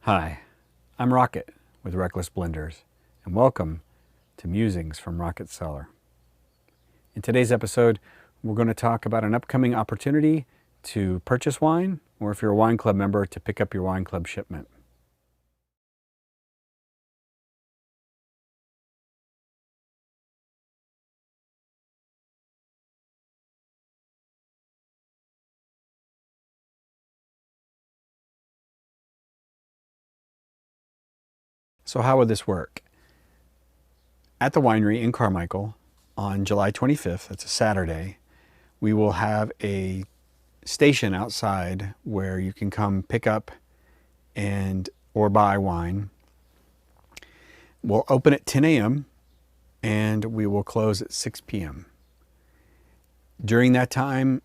Hi, I'm Rocket with Wreckless Blenders, and welcome to Musings from Rocket Cellar. In today's episode, we're going to talk about an upcoming opportunity to purchase wine, or if you're a wine club member, to pick up your wine club shipment. So how would this work? At the winery in Carmichael on July 25th, that's a Saturday, we will have a station outside where you can come pick up or buy wine. We'll open at 10 a.m. and we will close at 6 p.m. During that time,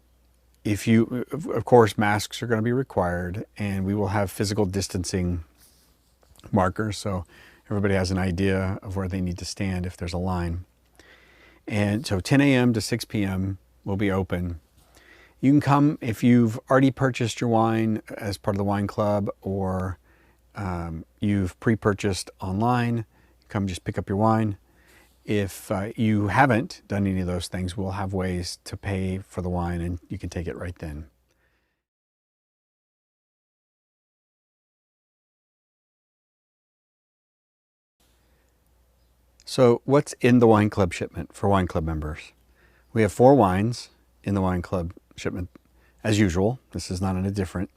of course, masks are going to be required, and we will have physical distancing markers so everybody has an idea of where they need to stand if there's a line. And so 10 a.m. to 6 p.m. will be open. You can come if you've already purchased your wine as part of the wine club, or you've pre-purchased online. Come just pick up your wine. If you haven't done any of those things, we'll have ways to pay for the wine and you can take it right then. So what's in the wine club shipment for wine club members? We have 4 wines in the wine club shipment as usual. This is not any different.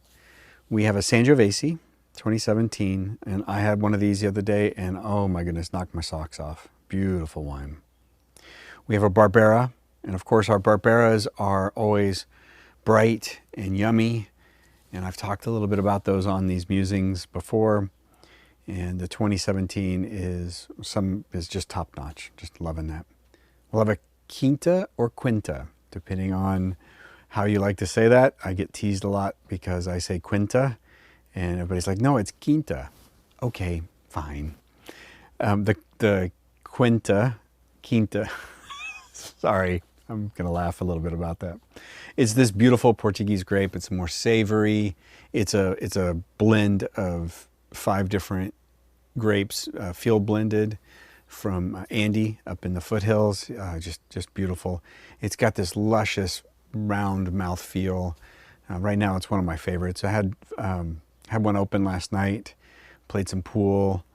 We have a Sangiovese 2017, and I had one of these the other day and oh my goodness, knocked my socks off. Beautiful wine. We have a Barbera, and of course our Barberas are always bright and yummy, and I've talked a little bit about those on these musings before. And the 2017 is just top notch. Just loving that. We'll have a Quinta or Quinta, depending on how you like to say that. I get teased a lot because I say Quinta, and everybody's like, no, it's Quinta. Okay, fine. The Quinta, sorry, I'm gonna laugh a little bit about that. It's this beautiful Portuguese grape. It's more savory. It's a blend of 5 different grapes, field blended from Andy up in the foothills. Just beautiful. It's got this luscious round mouth feel. Right now it's one of my favorites. I had one open last night, played some pool,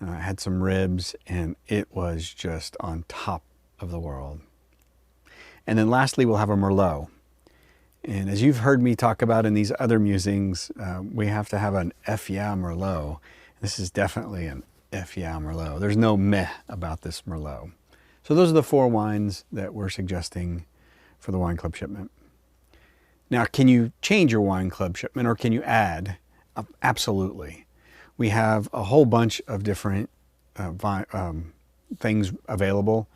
had some ribs, and it was just on top of the world. And then lastly, we'll have a Merlot. And as you've heard me talk about in these other musings, we have to have an F yeah Merlot. This is definitely an F yeah Merlot. There's no meh about this Merlot. So those are the 4 wines that we're suggesting for the wine club shipment. Now, can you change your wine club shipment, or can you add? Absolutely. We have a whole bunch of different things available.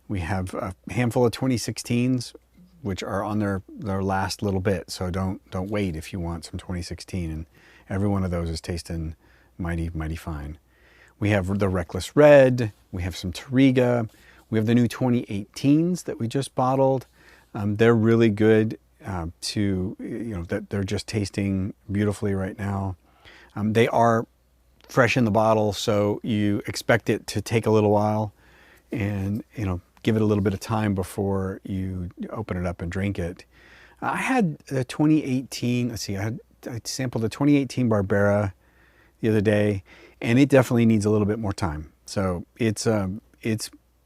We have a handful of 2016s, which are on their last little bit. So don't wait if you want some 2016. And every one of those is tasting mighty, mighty fine. We have the Wreckless Red. We have some Tariga. We have the new 2018s that we just bottled. They're really good that they're just tasting beautifully right now. They are fresh in the bottle, so you expect it to take a little while, and give it a little bit of time before you open it up and drink it. I had the 2018, let's see, I sampled the 2018 Barbera the other day, and it definitely needs a little bit more time. So it's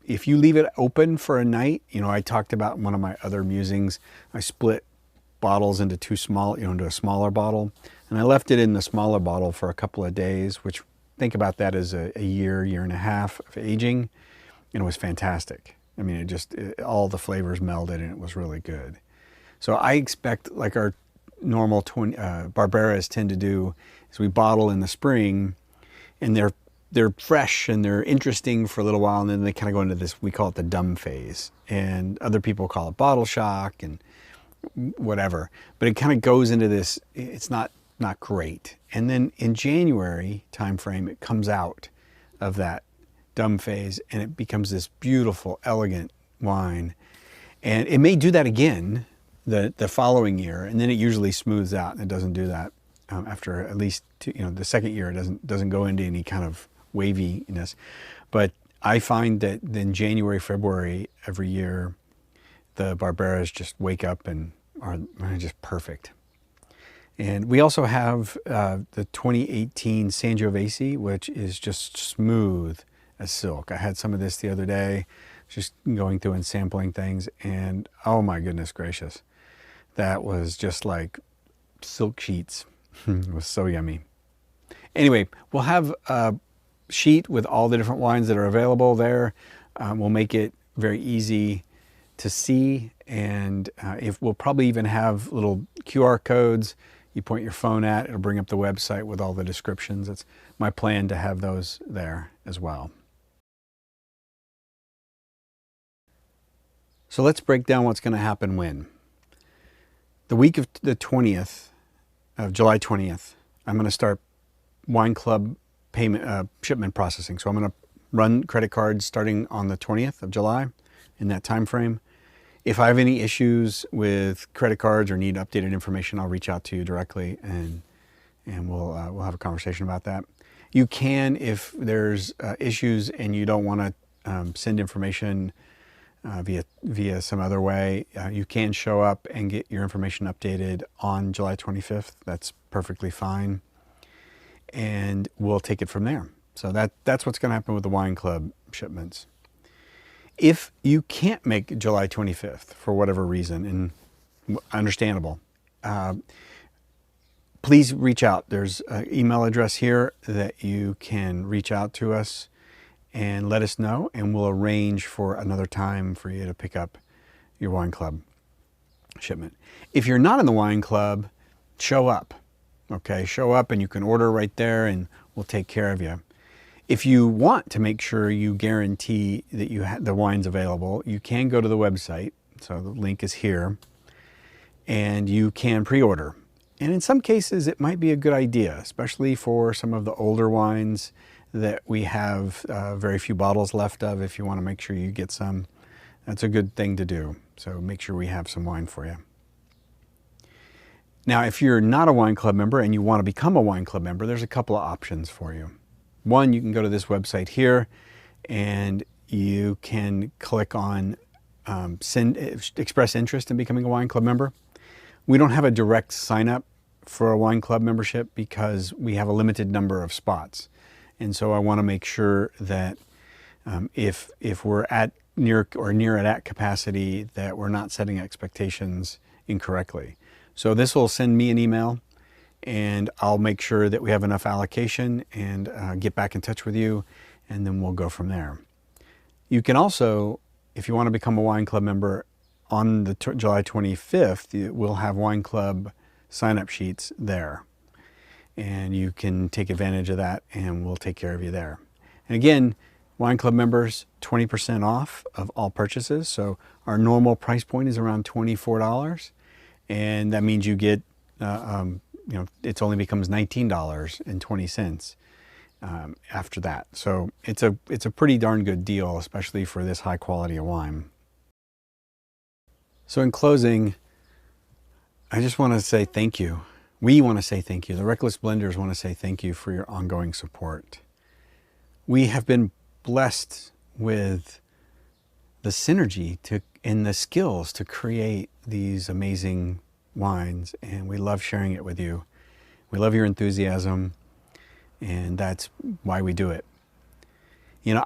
if you leave it open for a night, I talked about in one of my other musings, I split bottles into into a smaller bottle, and I left it in the smaller bottle for a couple of days, which think about that as a year and a half of aging, and it was fantastic. I mean, all the flavors melded, and it was really good. So I expect, like our normal Barberas tend to do, is we bottle in the spring, and they're fresh and they're interesting for a little while, and then they kind of go into this, we call it the dumb phase, and other people call it bottle shock and whatever. But it kind of goes into this, it's not great. And then in January timeframe, it comes out of that dumb phase, and it becomes this beautiful, elegant wine. And it may do that again the following year, and then it usually smooths out, and it doesn't do that after at least the second year, it doesn't go into any kind of waviness. But I find that in January, February every year, the Barberas just wake up and are just perfect. And we also have the 2018 Sangiovese, which is just smooth as silk. I had some of this the other day, just going through and sampling things, and oh my goodness gracious, that was just like silk sheets. It was so yummy. Anyway, we'll have a sheet with all the different wines that are available there. We'll make it very easy to see, and we'll probably even have little QR codes you point your phone at. It'll bring up the website with all the descriptions. It's my plan to have those there as well. So let's break down what's going to happen when. The week of the 20th, of July 20th, I'm going to start wine club payment shipment processing. So I'm going to run credit cards starting on the 20th of July in that time frame. If I have any issues with credit cards or need updated information, I'll reach out to you directly and we'll have a conversation about that. You can, if there's issues and you don't want to send information via some other way, you can show up and get your information updated on July 25th. That's perfectly fine. And we'll take it from there. So that's what's going to happen with the wine club shipments. If you can't make July 25th for whatever reason, and understandable, please reach out. There's an email address here that you can reach out to us and let us know, and we'll arrange for another time for you to pick up your wine club shipment. If you're not in the wine club, show up. Okay, show up and you can order right there and we'll take care of you. If you want to make sure you guarantee that you have the wines available, you can go to the website. So the link is here, and you can pre-order. And in some cases, it might be a good idea, especially for some of the older wines that we have very few bottles left of. If you want to make sure you get some, that's a good thing to do. So make sure we have some wine for you. Now, if you're not a wine club member and you want to become a wine club member, there's a couple of options for you. One, you can go to this website here and you can click on express interest in becoming a wine club member. We don't have a direct sign up for a wine club membership because we have a limited number of spots. And so I want to make sure that if we're at near at capacity, that we're not setting expectations incorrectly. So this will send me an email, and I'll make sure that we have enough allocation and get back in touch with you, and then we'll go from there. You can also, if you want to become a wine club member, on the July 25th, we'll have wine club sign-up sheets there. And you can take advantage of that, and we'll take care of you there. And again, wine club members, 20% off of all purchases. So our normal price point is around $24. And that means you get, it only becomes $19.20 after that. So it's a pretty darn good deal, especially for this high quality of wine. So in closing, I just want to say thank you. We want to say thank you. The Wreckless Blenders want to say thank you for your ongoing support. We have been blessed with the synergy and the skills to create these amazing wines, and we love sharing it with you. We love your enthusiasm, and that's why we do it.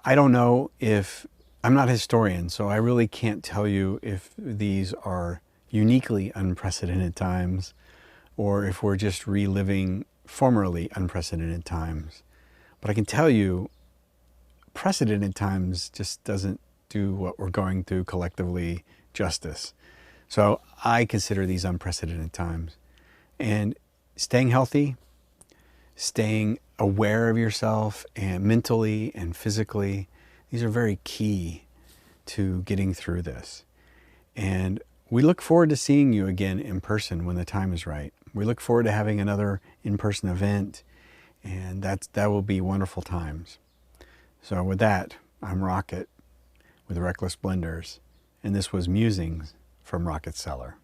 I don't know if, I'm not a historian, so I really can't tell you if these are uniquely unprecedented times or if we're just reliving formerly unprecedented times. But I can tell you, precedented times just doesn't do what we're going through collectively justice. So I consider these unprecedented times. And staying healthy, staying aware of yourself and mentally and physically, these are very key to getting through this. And we look forward to seeing you again in person when the time is right. We look forward to having another in-person event, and that will be wonderful times. So with that, I'm Rocket with Wreckless Blenders, and this was Musings from Rocket Cellar.